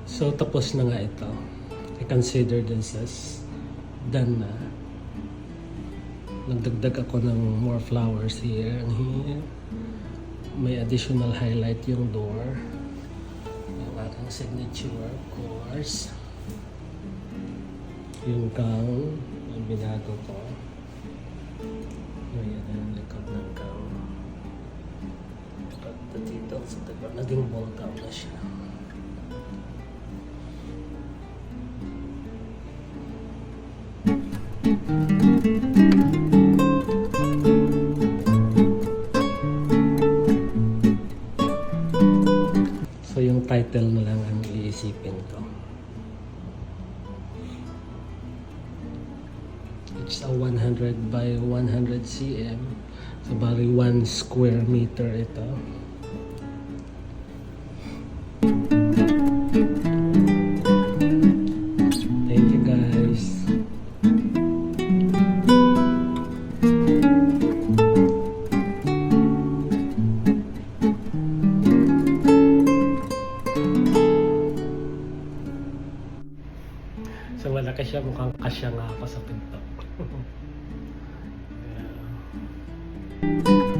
So, tapos na nga ito. I consider this as done na. Nagdagdag ako ng more flowers here and here. May additional highlight yung door. Yung aking signature, of course. Yung gown, yung binago ko. Ayan ang likod ng gown. At dito, sa taga, naging ball gown na siya. So yung title na lang ang iisipin ko. It's a 100 by 100 cm. So bali 1 square meter ito. Thank you guys. So wala ka siya, mukhang kasya nga ako sa pinto. Yeah.